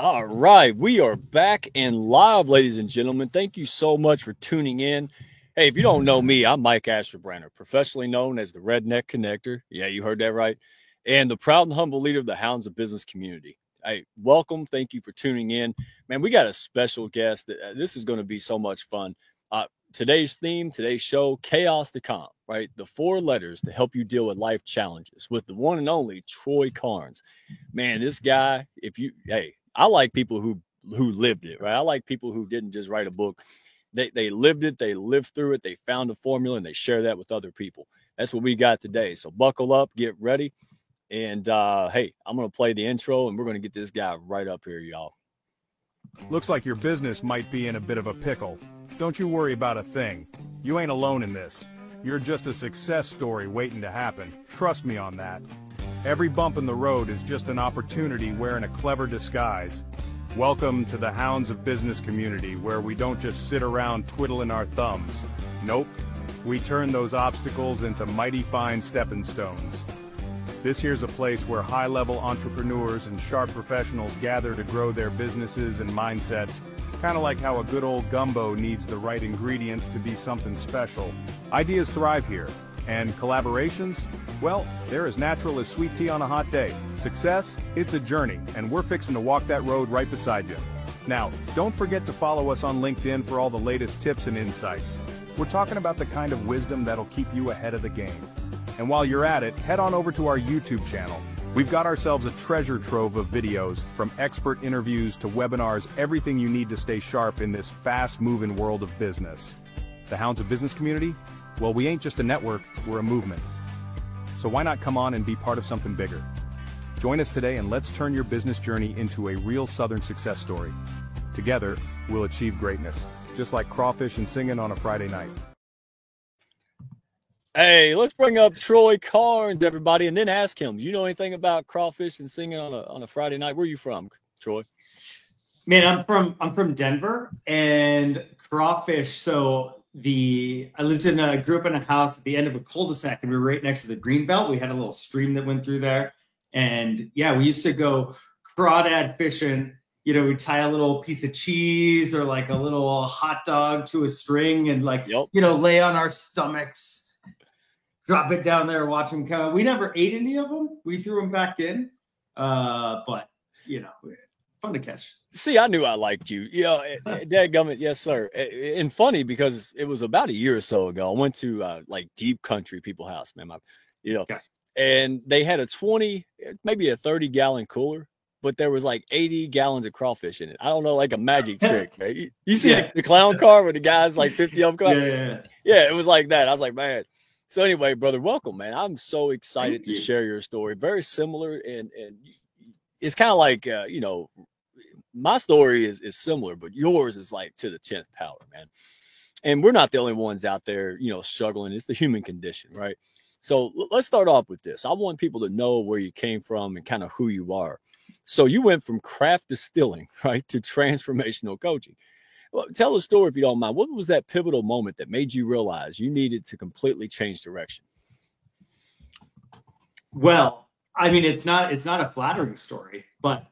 All right, we are back and live, ladies and gentlemen. Thank you so much for tuning in. Hey, if you don't know me, I'm Mike Astorbrander, professionally known as the Redneck Connector. Yeah, you heard that right. And the proud and humble leader of the Hounds of Business community. Hey, welcome. Thank you for tuning in. Man, we got a special guest. This is going to be so much fun. Today's theme, today's show, Chaos to Calm, right? The 4 letters to help you deal with life challenges with the one and only Troy Carnes. Man, this guy, I like people who lived it, right? I like people who didn't just write a book. They lived it, they lived through it, they found a formula, and they share that with other people. That's what we got today. So buckle up, get ready, and hey, I'm gonna play the intro, and we're gonna get this guy right up here, y'all. Looks like your business might be in a bit of a pickle. Don't you worry about a thing. You ain't alone in this. You're just a success story waiting to happen. Trust me on that. Every bump in the road is just an opportunity wearing a clever disguise. Welcome to the Hounds of Business community, where we don't just sit around twiddling our thumbs. Nope. We turn those obstacles into mighty fine stepping stones. This here's a place where high-level entrepreneurs and sharp professionals gather to grow their businesses and mindsets, kind of like how a good old gumbo needs the right ingredients to be something special. Ideas thrive here, and collaborations, well, they're as natural as sweet tea on a hot day. Success, it's a journey, and we're fixing to walk that road right beside you. Now, don't forget to follow us on LinkedIn for all the latest tips and insights. We're talking about the kind of wisdom that'll keep you ahead of the game. And while you're at it, head on over to our YouTube channel. We've got ourselves a treasure trove of videos, from expert interviews to webinars, everything you need to stay sharp in this fast-moving world of business. The Hounds of Business community? Well, we ain't just a network, we're a movement. So why not come on and be part of something bigger? Join us today and let's turn your business journey into a real Southern success story. Together, we'll achieve greatness, just like crawfish and singing on a Friday night. Hey, let's bring up Troy Carnes, everybody, and then ask him, you know anything about crawfish and singing on a Friday night? Where are you from, Troy? Man, I'm from Denver, and crawfish. So grew up in a house at the end of a cul-de-sac, and we were right next to the greenbelt. We had a little stream that went through there, and yeah, we used to go crawdad fishing. You know, we tie a little piece of cheese or like a little hot dog to a string, and lay on our stomachs. Drop it down there, watch them come. We never ate any of them. We threw them back in. But, fun to catch. See, I knew I liked you. Dadgummit, yes, sir. And funny, because it was about a year or so ago. I went to deep country people house, man. And they had a 20, maybe a 30-gallon cooler, but there was like 80 gallons of crawfish in it. I don't know, like a magic trick, right? You see the clown car where the guys like 50 of them? Yeah, it was like that. I was like, man. So anyway, brother, welcome, man. I'm so excited to share your story. Very similar, and it's kind of like, my story is similar, but yours is like to the 10th power, man. And we're not the only ones out there, struggling. It's the human condition, right? So let's start off with this. I want people to know where you came from and kind of who you are. So you went from craft distilling, right, to transformational coaching. Well, tell a story if you don't mind. What was that pivotal moment that made you realize you needed to completely change direction? Well, I mean, it's not a flattering story, but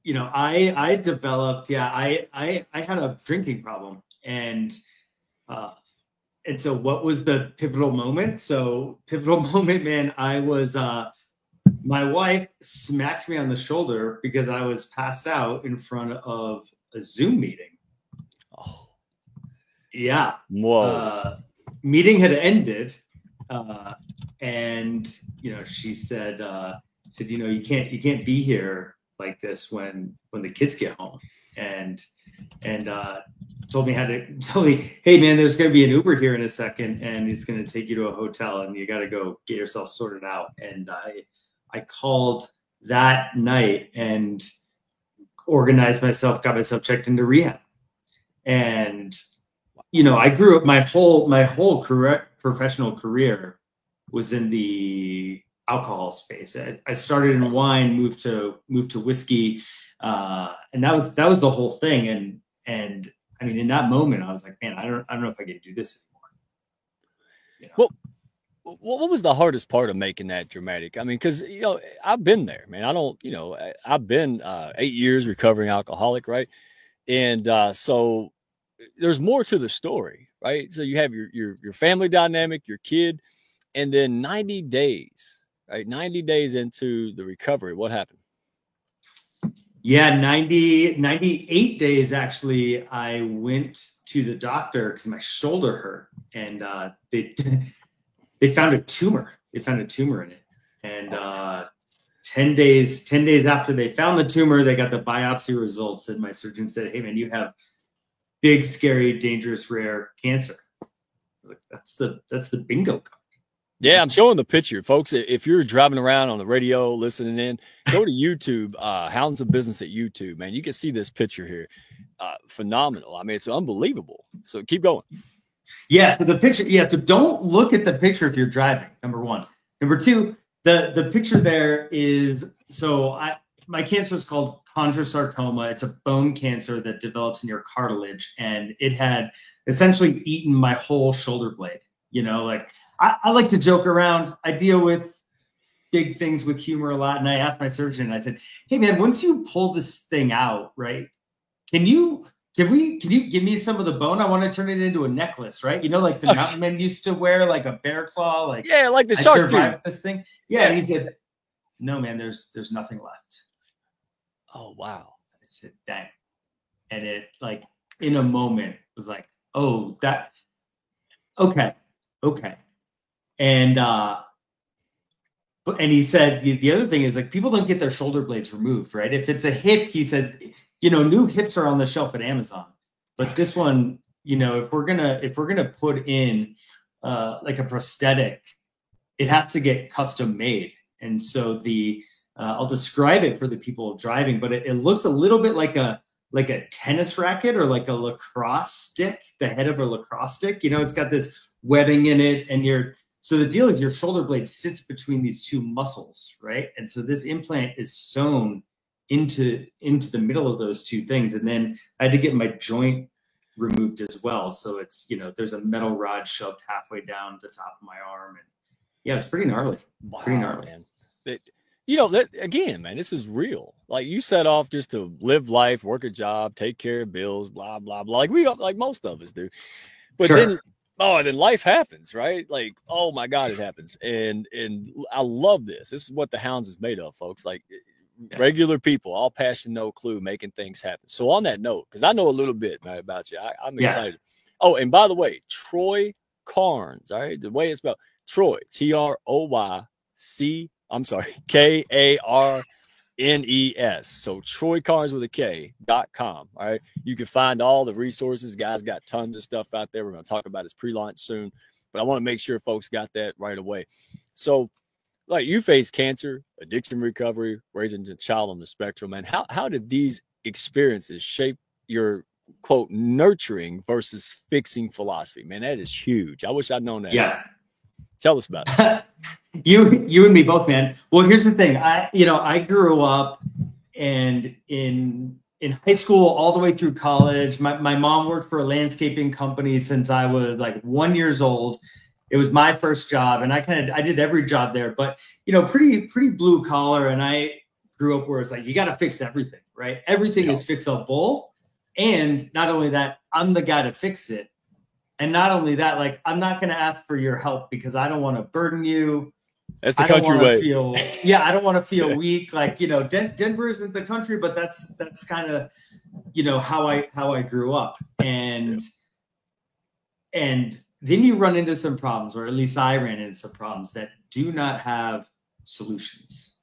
I developed, I had a drinking problem, and so what was the pivotal moment? So pivotal moment, man, I was my wife smacked me on the shoulder because I was passed out in front of a Zoom meeting. Oh, yeah. Whoa. Meeting had ended, and she said, you can't be here like this when the kids get home, and told me, hey man, there's going to be an Uber here in a second, and he's going to take you to a hotel, and you got to go get yourself sorted out. And I called that night and organized myself, got myself checked into rehab. And, I grew up, my whole professional career was in the alcohol space. I started in wine, moved to whiskey. And that was the whole thing. And I mean, in that moment, I was like, man, I don't know if I can do this anymore. Well, what was the hardest part of making that dramatic? I mean, because I've been there, man. I don't, I've been 8 years recovering alcoholic, right? And so there's more to the story, right? So you have your family dynamic, your kid, and then 90 days, right? 90 days into the recovery, what happened? Yeah, 98 days actually. I went to the doctor because my shoulder hurt, and they found a tumor. They found a tumor in it, and 10 days after they found the tumor, they got the biopsy results, and my surgeon said, "Hey, man, you have big, scary, dangerous, rare cancer." Like, that's the bingo card. Yeah, I'm showing the picture, folks. If you're driving around on the radio, listening in, go to YouTube, Hounds of Business at YouTube, man. You can see this picture here. Phenomenal. I mean, it's unbelievable. So keep going. Yeah, so the picture, so don't look at the picture if you're driving, number one. Number two, the picture there is, my cancer is called chondrosarcoma. It's a bone cancer that develops in your cartilage, and it had essentially eaten my whole shoulder blade. Like I like to joke around. I deal with big things with humor a lot. And I asked my surgeon, and I said, "Hey man, once you pull this thing out, right, can you give me some of the bone? I want to turn it into a necklace, right? Like the mountain men used to wear, like a bear claw, like like the shark survived this thing." Yeah. And he said, "No, man, there's nothing left." Oh wow. I said, "Dang." And it, like, in a moment was like, "Oh, that okay. And he said the other thing is, like, people don't get their shoulder blades removed, right? If it's a hip, he said, new hips are on the shelf at Amazon, but this one, if we're gonna put in like a prosthetic, it has to get custom made. And so I'll describe it for the people driving, but it looks a little bit like a tennis racket or like a lacrosse stick, the head of a lacrosse stick. It's got this webbing in it, and so the deal is your shoulder blade sits between these two muscles, right? And so this implant is sewn into the middle of those two things. And then I had to get my joint removed as well. So it's, there's a metal rod shoved halfway down the top of my arm. And yeah, it's pretty gnarly. Wow, pretty gnarly. Man. That again, man, this is real. Like, you set off just to live life, work a job, take care of bills, blah, blah, blah. Like most of us do. But sure. then life happens, right? Like, oh my God, it happens. And I love this. This is what the Hounds is made of, folks. Like, regular people, all passion, no clue, making things happen. So on that note, because I know a little bit, man, about you, I'm excited. Oh, and by the way, Troy Carnes, all right? The way it's spelled, Troy, Karnes. So TroyCarnes.com. All right. You can find all the resources. Guys got tons of stuff out there. We're going to talk about his pre-launch soon, but I want to make sure folks got that right away. So, like, you face cancer, addiction recovery, raising a child on the spectrum, man. How did these experiences shape your, quote, nurturing versus fixing philosophy? Man, that is huge. I wish I'd known that. Yeah. Tell us about it. You and me both, man. Well, here's the thing. I grew up, and in high school all the way through college, my mom worked for a landscaping company since I was like 1 year old. It was my first job, and I did every job there, but pretty blue collar. And I grew up where it's like, you got to fix everything, right? Everything is fixable. And not only that, I'm the guy to fix it. And not only that, like, I'm not going to ask for your help because I don't want to burden you. That's the country way. I don't want to feel weak. Like, Denver isn't the country, but that's kind of, how I grew up. And then you run into some problems, or at least I ran into some problems that do not have solutions.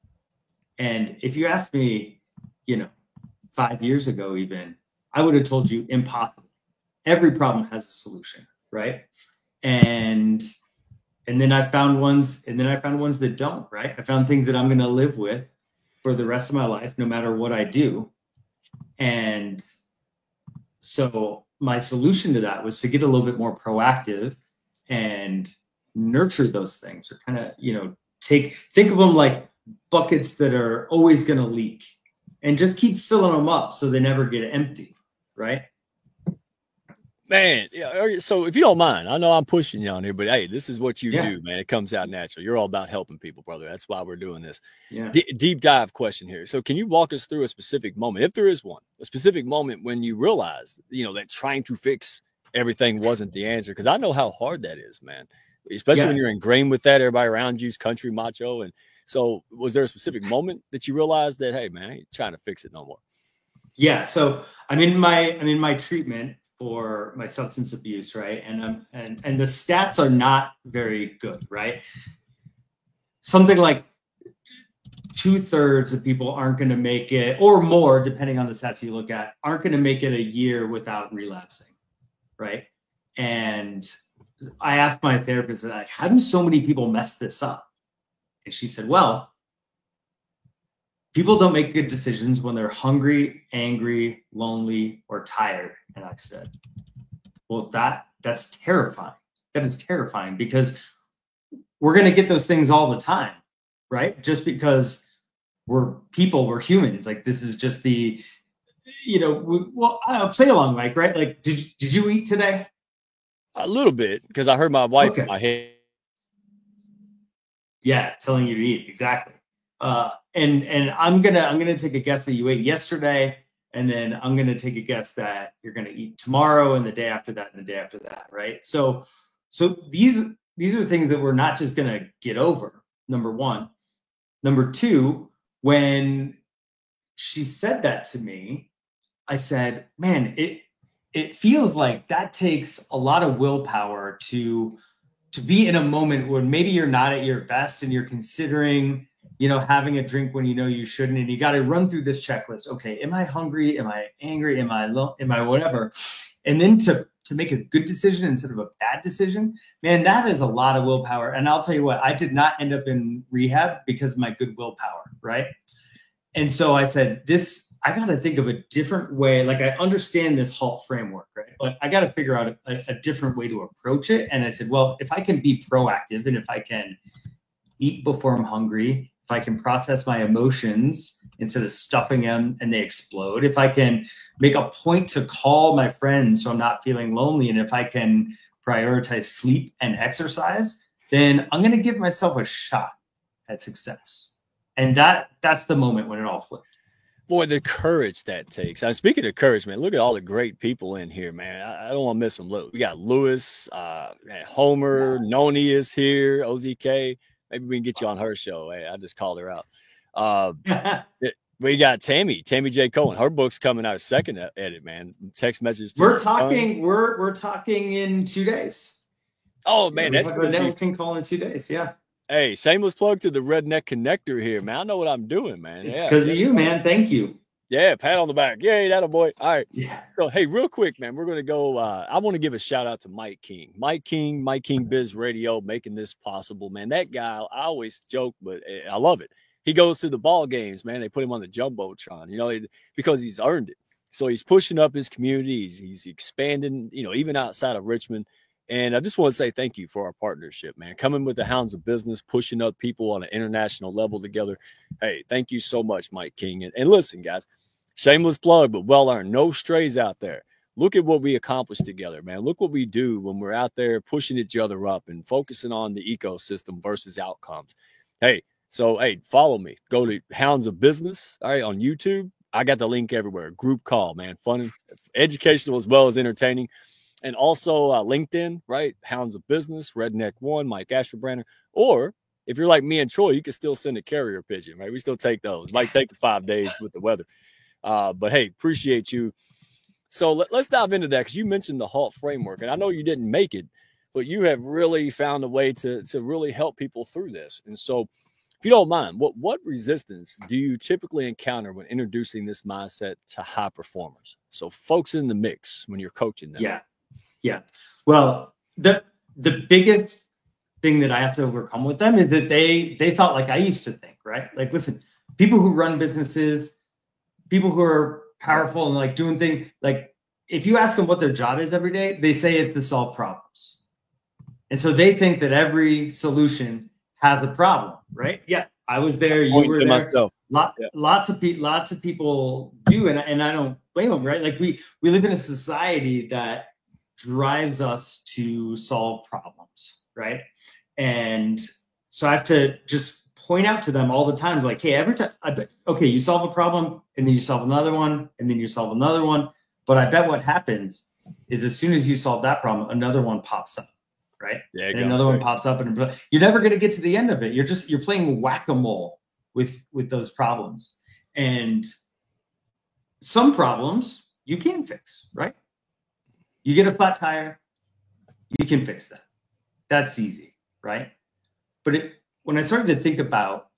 And if you asked me, 5 years ago, even, I would have told you impossible. Every problem has a solution, right? And then I found ones that don't, right? I found things that I'm going to live with for the rest of my life, no matter what I do. And so my solution to that was to get a little bit more proactive and nurture those things, or kind of, think of them like buckets that are always going to leak, and just keep filling them up so they never get empty, right? Man, yeah, so if you don't mind, I know I'm pushing you on here, but hey, this is what you do, man. It comes out natural. You're all about helping people, brother. That's why we're doing this. Yeah. Deep dive question here. So can you walk us through a specific moment, if there is one, a specific moment when you realized, that trying to fix everything wasn't the answer? Because I know how hard that is, man, especially when you're ingrained with that. Everybody around you's country macho. And so was there a specific moment that you realized that, hey, man, I ain't trying to fix it no more? Yeah. So I'm in my treatment for my substance abuse, right? And the stats are not very good, right? Something like 2/3 of people aren't going to make it, or more, depending on the stats you look at, aren't going to make it a year without relapsing, right? And I asked my therapist, like, how do so many people mess this up? And she said, well, people don't make good decisions when they're hungry, angry, lonely, or tired. And I said, well, that's terrifying. That is terrifying, because we're going to get those things all the time, right? Just because we're people, we're humans. Like, this is just the, play along, Mike, right? Like, did you eat today? A little bit, because I heard my wife in my head. Yeah, telling you to eat. Exactly. And I'm gonna take a guess that you ate yesterday, and then I'm gonna take a guess that you're gonna eat tomorrow, and the day after that, and the day after that, right? So these are things that we're not just gonna get over. Number one. Number two, when she said that to me, I said, man, it feels like that takes a lot of willpower to be in a moment when maybe you're not at your best and you're considering, having a drink when you shouldn't, and you got to run through this checklist. Okay, am I hungry? Am I angry? Am I whatever? And then to make a good decision instead of a bad decision, man, that is a lot of willpower. And I'll tell you what, I did not end up in rehab because of my good willpower, right? And so I said, I got to think of a different way. Like, I understand this HALT framework, right? But I got to figure out a different way to approach it. And I said, well, if I can be proactive, and if I can eat before I'm hungry, if I can process my emotions instead of stuffing them and they explode, if I can make a point to call my friends so I'm not feeling lonely, and if I can prioritize sleep and exercise, then I'm going to give myself a shot at success. And that's the moment when it all flipped. Boy, the courage that takes. Speaking of courage, man, look at all the great people in here, man. I don't want to miss them. Look, we got Lewis, Homer, Noni is here, OZK. Maybe we can get you on her show. Hey, I just called her out. We got Tammy J. Cohen. Her book's coming out, second edit, man. Text message. We're talking in 2 days. Oh, man, that's a networking call in 2 days. Yeah. Hey, shameless plug to the Redneck Connector here, man. I know what I'm doing, man. It's because of you, man. Thank you. Yeah, pat on the back. Yay, that a boy. All right. Yeah. So, hey, real quick, man, we're going to go. I want to give a shout out to Mike King. Mike King Biz Radio, making this possible, man. That guy, I always joke, but I love it. He goes to the ball games, man. They put him on the Jumbotron, because he's earned it. So he's pushing up his community. He's expanding, even outside of Richmond. And I just want to say thank you for our partnership, man. Coming with the Hounds of Business, pushing up people on an international level together. Hey, thank you so much, Mike King. And listen, guys, shameless plug, but well earned. No strays out there. Look at what we accomplished together, man. Look what we do when we're out there pushing each other up and focusing on the ecosystem versus outcomes. Hey, follow me. Go to Hounds of Business, all right, on YouTube. I got the link everywhere. Group call, man. Fun, educational as well as entertaining. And also LinkedIn, right? Hounds of Business, Redneck One, Mike Ashterbrander. Or if you're like me and Troy, you can still send a carrier pigeon, right? We still take those. Might take the 5 days with the weather. But hey, appreciate you. So let's dive into that, because you mentioned the HALT framework. And I know you didn't make it, but you have really found a way to really help people through this. And so if you don't mind, what resistance do you typically encounter when introducing this mindset to high performers? So folks in the mix when you're coaching them. Yeah. Well, the biggest thing that I have to overcome with them is that they thought like I used to think, right? Like, listen, people who run businesses, people who are powerful and like doing things, like if you ask them what their job is every day, they say it's to solve problems. And so they think that every solution has a problem, right? Yeah. I was there. You were there. Myself. Lots of people do. And I don't blame them, right? Like we live in a society that drives us to solve problems, right? And so I have to just point out to them all the time, like, hey, every time, okay, you solve a problem, and then you solve another one, and then you solve another one. But I bet what happens is as soon as you solve that problem, another one pops up, right? Yeah, and another one pops up, and you're never going to get to the end of it. You're playing whack-a-mole with those problems. And some problems you can fix, right? You get a flat tire, you can fix that. That's easy, right? But when I started to think about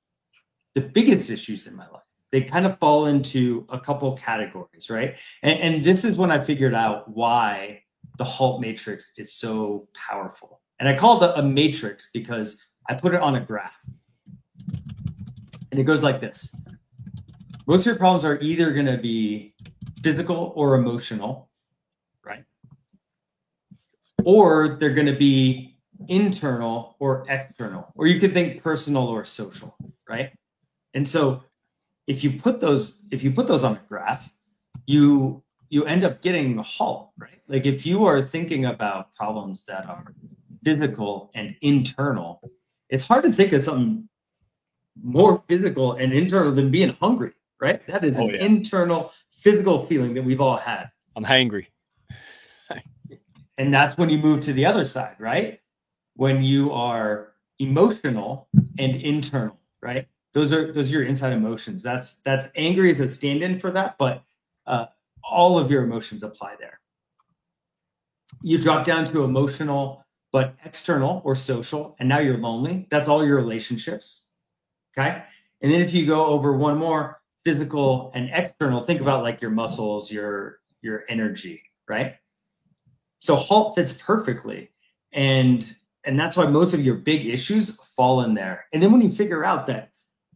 the biggest issues in my life, they kind of fall into a couple categories, right? And this is when I figured out why the HALT matrix is so powerful. And I call it a matrix because I put it on a graph. And it goes like this. Most of your problems are either going to be physical or emotional, right? Or they're going to be internal or external, or you could think personal or social, right? And so if you put those on a graph, you end up getting a HALT, right? Like if you are thinking about problems that are physical and internal, it's hard to think of something more physical and internal than being hungry, right? That is an internal physical feeling that we've all had. I'm hangry. And that's when you move to the other side, right? When you are emotional and internal, right? Those are your inside emotions. That's angry as a stand-in for that, but all of your emotions apply there. You drop down to emotional, but external or social, and now you're lonely. That's all your relationships. Okay. And then if you go over one more, physical and external, think about like your muscles, your energy, right? So HALT fits perfectly. And that's why most of your big issues fall in there. And then when you figure out that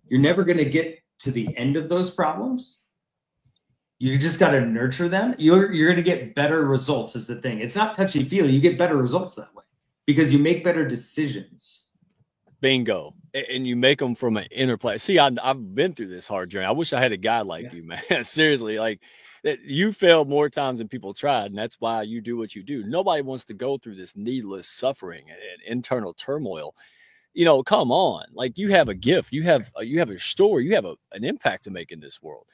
you're never going to get to the end of those problems, you just got to nurture them. You're going to get better results is the thing. It's not touchy-feely. You get better results that way because you make better decisions. Bingo. And you make them from an inner place. See, I've been through this hard journey. I wish I had a guy like you, man. Seriously, like you failed more times than people tried, and that's why you do what you do. Nobody wants to go through this needless suffering and internal turmoil. You know, come on. Like you have a gift. You have a story. You have an impact to make in this world.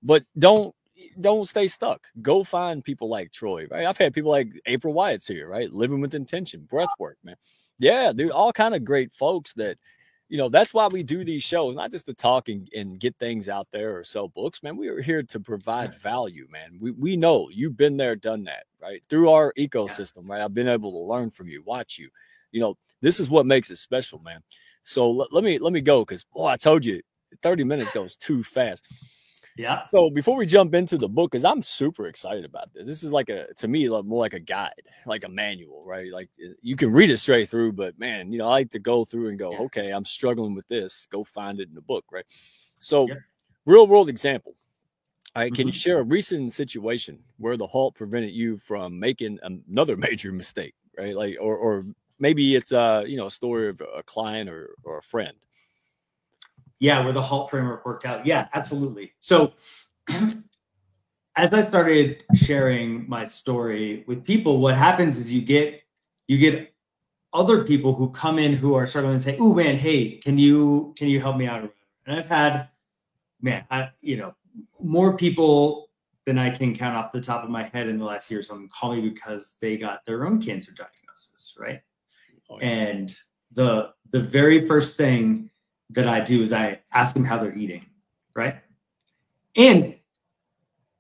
But don't stay stuck. Go find people like Troy, right? I've had people like April Wyatt's here, right? Living with Intention, breath work, man. Yeah, dude, all kind of great folks that, you know, that's why we do these shows, not just to talk and get things out there or sell books, man. We are here to provide value, man. We know you've been there, done that, right? Through our ecosystem, right? I've been able to learn from you, watch you. You know, this is what makes it special, man. So let me go because, I told you 30 minutes goes too fast. Yeah. So before we jump into the book, because I'm super excited about this. This is to me, more like a guide, like a manual, right? Like you can read it straight through, but man, you know, I like to go through and go, okay, I'm struggling with this. Go find it in the book, right? So real world example. All right, can you share a recent situation where the HALT prevented you from making another major mistake, right? Like, or maybe it's a story of a client or a friend. Yeah, where the HALT framework worked out. Yeah, absolutely. So as I started sharing my story with people, what happens is you get other people who come in who are struggling and say, "Oh man, hey, can you help me out?" And I've had, more people than I can count off the top of my head in the last year. So I'm calling because they got their own cancer diagnosis, right? Oh, yeah. And the very first thing that I do is I ask them how they're eating, right? And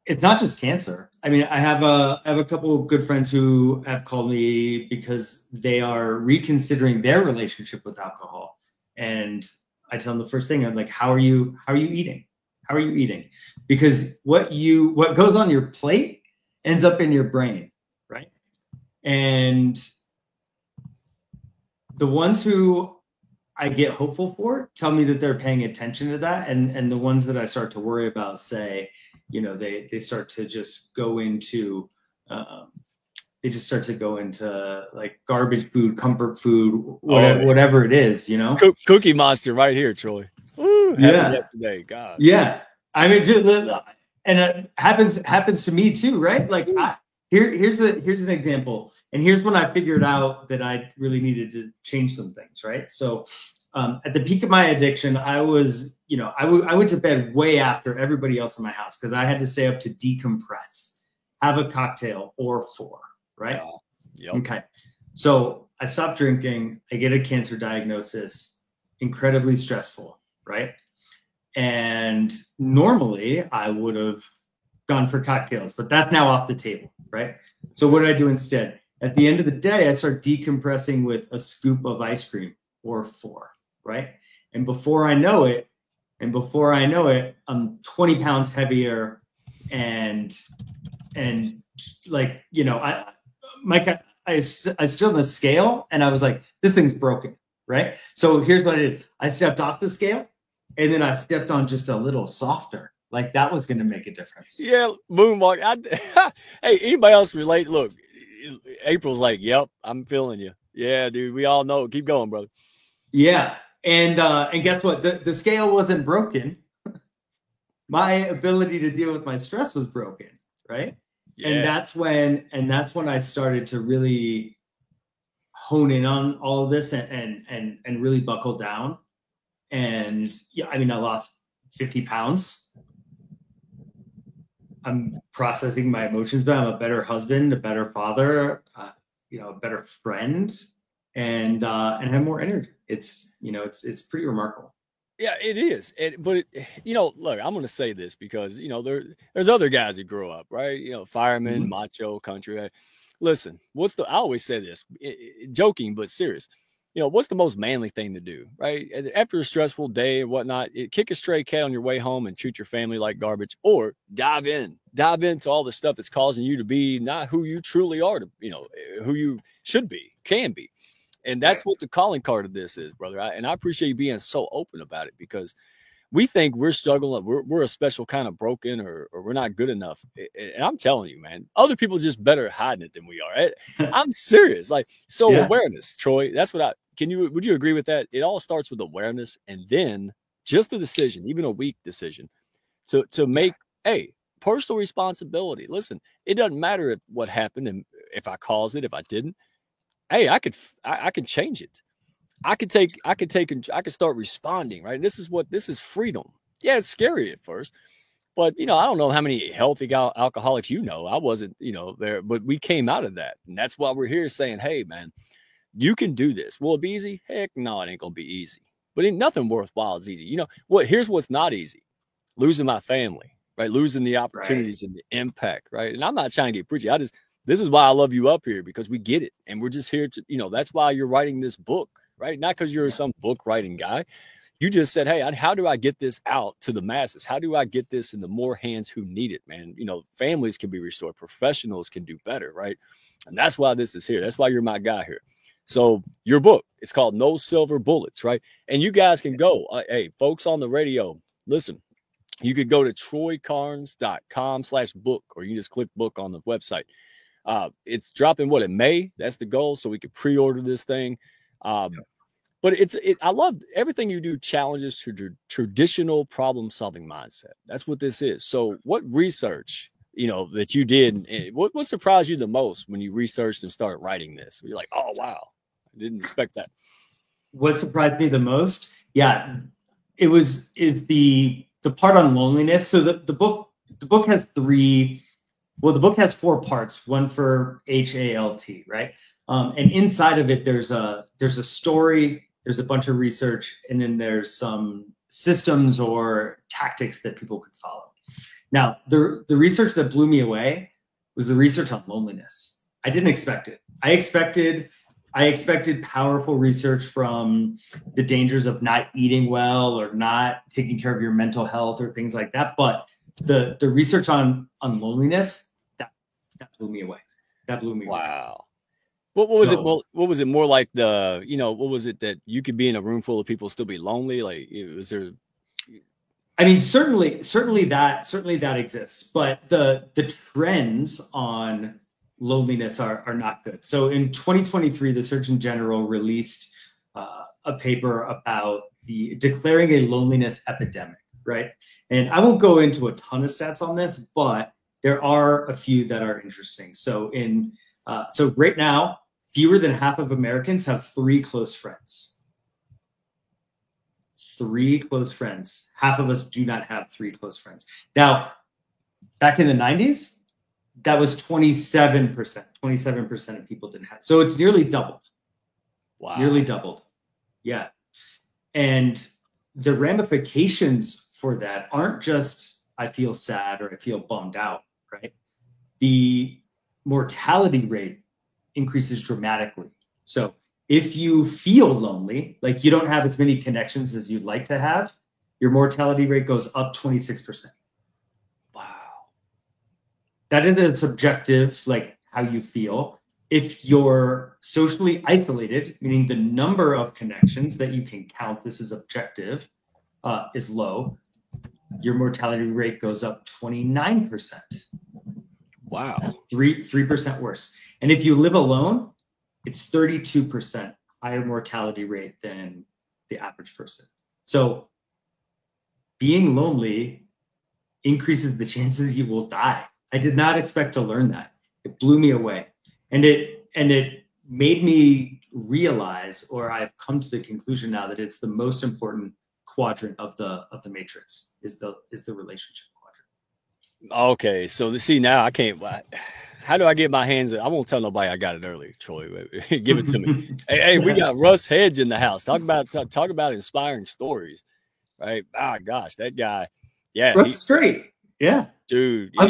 it's not just cancer. I mean, I have a couple of good friends who have called me because they are reconsidering their relationship with alcohol. And I tell them the first thing, I'm like, how are you eating? How are you eating? Because what goes on your plate ends up in your brain, right? And the ones who I get hopeful for tell me that they're paying attention to that. And the ones that I start to worry about say, they start to just go into, like garbage food, comfort food, whatever it is, Cookie Monster right here, Troy. Woo, yesterday, God. Yeah. I mean, and it happens to me too, right? Like here's an example, and here's when I figured out that I really needed to change some things, right? So at the peak of my addiction, I was, I went to bed way after everybody else in my house because I had to stay up to decompress, have a cocktail or 4, right? Yep. Okay. So I stopped drinking. I get a cancer diagnosis, incredibly stressful, right? And normally I would have gone for cocktails, but that's now off the table, right? So what did I do instead? At the end of the day, I start decompressing with a scoop of ice cream or 4, right? And before I know it, I'm 20 pounds heavier, and like, I stood on the scale and I was like, this thing's broken, right? So here's what I did. I stepped off the scale and then I stepped on just a little softer. Like that was going to make a difference. Yeah, moonwalk. Hey, anybody else relate? Look, April's like, yep, I'm feeling you. Yeah, dude, we all know. Keep going, brother. Yeah. And guess what? The scale wasn't broken. My ability to deal with my stress was broken, right? Yeah. And that's when I started to really hone in on all of this and really buckle down. And yeah, I mean, I lost 50 pounds. I'm processing my emotions better. I'm a better husband, a better father, a better friend, and have more energy. It's pretty remarkable. Yeah, it is. But look, I'm going to say this because, there's other guys that grow up, right? Firemen, macho, country. Listen, I always say this, joking, but serious. What's the most manly thing to do, right? After a stressful day or whatnot, kick a stray cat on your way home and treat your family like garbage, or dive into all the stuff that's causing you to be not who you truly are, who you should be, can be. And that's what the calling card of this is, brother. And I appreciate you being so open about it, because we think we're struggling. We're a special kind of broken, or we're not good enough. And I'm telling you, man, other people are just better at hiding it than we are. I'm serious. Awareness, Troy, that's what would you agree with that? It all starts with awareness, and then just a decision, even a weak decision, to make personal responsibility. Listen, it doesn't matter what happened and if I caused it, if I didn't. Hey, I can change it. I could start responding, right? This is freedom. Yeah, it's scary at first, but I don't know how many healthy alcoholics I wasn't, there, but we came out of that, and that's why we're here saying, hey, man, you can do this. Will it be easy? Heck no, it ain't gonna be easy. But ain't nothing worthwhile is easy. Here's what's not easy: losing my family, right? Losing the opportunities and the impact, right? And I'm not trying to get preachy. This is why I love you up here, because we get it, and we're just here to, that's why you're writing this book, right? Not because you're some book writing guy. You just said, hey, how do I get this out to the masses? How do I get this in the more hands who need it, man? Families can be restored. Professionals can do better, right? And that's why this is here. That's why you're my guy here. So your book, it's called No Silver Bullets, right? And you guys can go, hey, folks on the radio, listen, you could go to troycarnes.com/book, or you can just click book on the website. It's dropping in May. That's the goal. So we could pre-order this thing. But I love everything you do challenges to traditional problem solving mindset. That's what this is. So what research, that you did, what surprised you the most when you researched and started writing this? You're like, oh, wow, I didn't expect that. What surprised me the most? Yeah, is the part on loneliness. So the book has the book has 4 parts, one for HALT, right? And inside of it, there's a story, there's a bunch of research, and then there's some systems or tactics that people could follow. Now, the research that blew me away was the research on loneliness. I didn't expect it. I expected powerful research from the dangers of not eating well or not taking care of your mental health or things like that. But the research on loneliness, that blew me away. That blew me away. Wow. What was it? What was it more like what was it that you could be in a room full of people still be lonely? Like, was there? I mean, certainly that exists, but the trends on loneliness are not good. So in 2023, the Surgeon General released a paper about declaring a loneliness epidemic, right? And I won't go into a ton of stats on this, but there are a few that are interesting. So so right now, fewer than half of Americans have 3 close friends. 3 close friends. Half of us do not have 3 close friends. Now, back in the 90s, that was 27%. 27% of people didn't have. So it's nearly doubled. Wow. Nearly doubled. Yeah. And the ramifications for that aren't just, I feel sad or I feel bummed out, right? The mortality rate increases dramatically. So if you feel lonely, like you don't have as many connections as you'd like to have, your mortality rate goes up 26%. Wow. That is a subjective, like how you feel. If you're socially isolated, meaning the number of connections that you can count, this is objective, is low, your mortality rate goes up 29%. Wow. 3% worse. And if you live alone, it's 32% higher mortality rate than the average person. So being lonely increases the chances you will die. I did not expect to learn that. It blew me away. And it made me realize, or I've come to the conclusion now, that it's the most important quadrant of the matrix is the relationship quadrant. Okay, so see, now I can't. How do I get my hands? I won't tell nobody I got it early, Troy. Give it to me. Hey, we got Russ Hedge in the house. Talk about inspiring stories, right? Ah, gosh, that guy. Yeah, Russ is great. Yeah, dude. I'm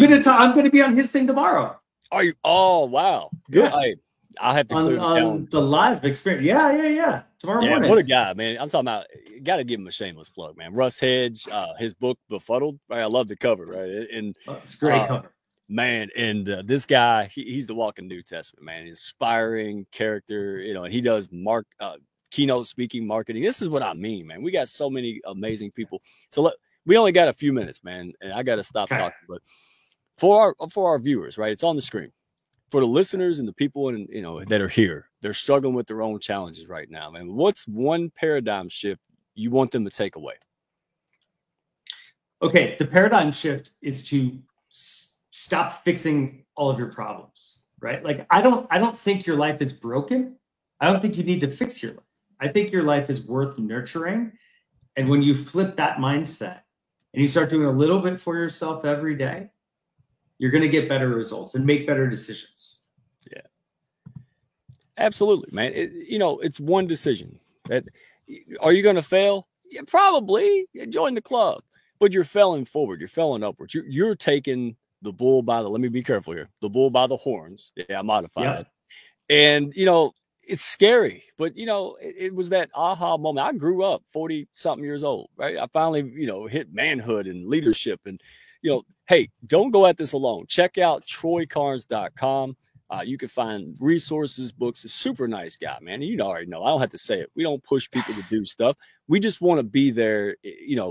gonna be on his thing tomorrow. Are you? Oh, wow. Good. Yeah. I'll have to clear on the live experience. Yeah. Tomorrow morning. What a guy, man. I'm talking about, got to give him a shameless plug, man. Russ Hedge, his book, Befuddled. Right? I love the cover, right? And it's a great cover. Man, and this guy, he's the walking New Testament, man. Inspiring character, and he does keynote speaking, marketing. This is what I mean, man. We got so many amazing people. So we only got a few minutes, man, and I got to stop talking. But for our viewers, right? It's on the screen. For the listeners and the people that are here, they're struggling with their own challenges right now, man. What's one paradigm shift you want them to take away? Okay, the paradigm shift is to stop fixing all of your problems, right? Like I don't think your life is broken. I don't think you need to fix your life. I think your life is worth nurturing. And when you flip that mindset and you start doing a little bit for yourself every day, you're going to get better results and make better decisions. Yeah, absolutely, man. It's one decision. Are you going to fail? Yeah, probably. Join the club, but you're failing forward. You're failing upwards. You're taking the bull by let me be careful here. The bull by the horns. Yeah, I modified it. And, it's scary, but, it was that aha moment. I grew up 40 something years old, right? I finally, hit manhood and leadership and, hey, don't go at this alone. Check out TroyCarnes.com. You can find resources, books. A super nice guy, man. You already know. I don't have to say it. We don't push people to do stuff. We just want to be there,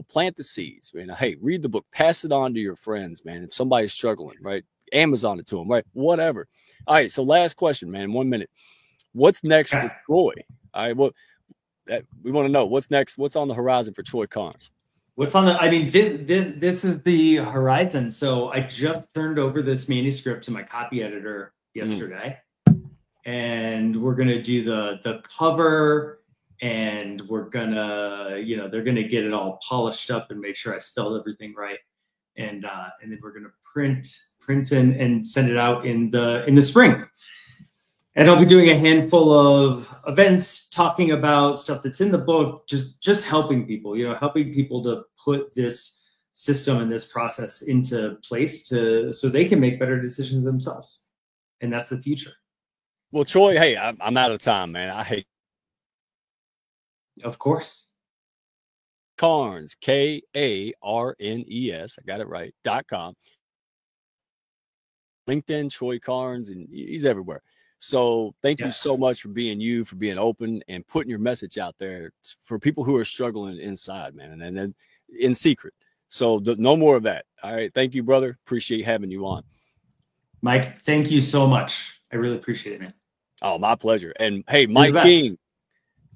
plant the seeds. Man. Hey, read the book. Pass it on to your friends, man. If somebody's struggling, right? Amazon it to them, right? Whatever. All right, so last question, man. 1 minute. What's next for Troy? All right, we want to know. What's next? What's on the horizon for Troy Carnes? What's on this is the horizon. So I just turned over this manuscript to my copy editor yesterday, and we're going to do the cover, and we're going to, they're going to get it all polished up and make sure I spelled everything right. And then we're going to print and send it out in the spring. And I'll be doing a handful of events talking about stuff that's in the book, just helping people, helping people to put this system and this process into place so they can make better decisions themselves. And that's the future. Well, Troy, hey, I'm out of time, man. I hate. Of course. Carnes, Karnes, I got it right, .com. LinkedIn, Troy Carnes, and he's everywhere. So thank you so much for being for being open and putting your message out there for people who are struggling inside, man, and then in secret. So no more of that. All right. Thank you, brother. Appreciate having you on. Mike, thank you so much. I really appreciate it, man. Oh, my pleasure. And hey, Mike King.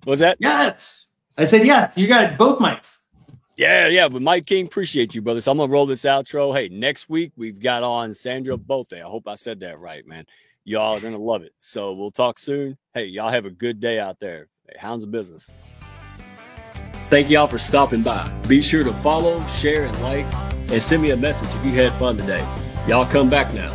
Was that? Yes. I said yes. You got both mics. Yeah. But Mike King, appreciate you, brother. So I'm going to roll this outro. Hey, next week we've got on Sandra Bote. I hope I said that right, man. Y'all are going to love it. So we'll talk soon. Hey, y'all have a good day out there. Hey, Hounds of Business. Thank y'all for stopping by. Be sure to follow, share, and like, and send me a message if you had fun today. Y'all come back now.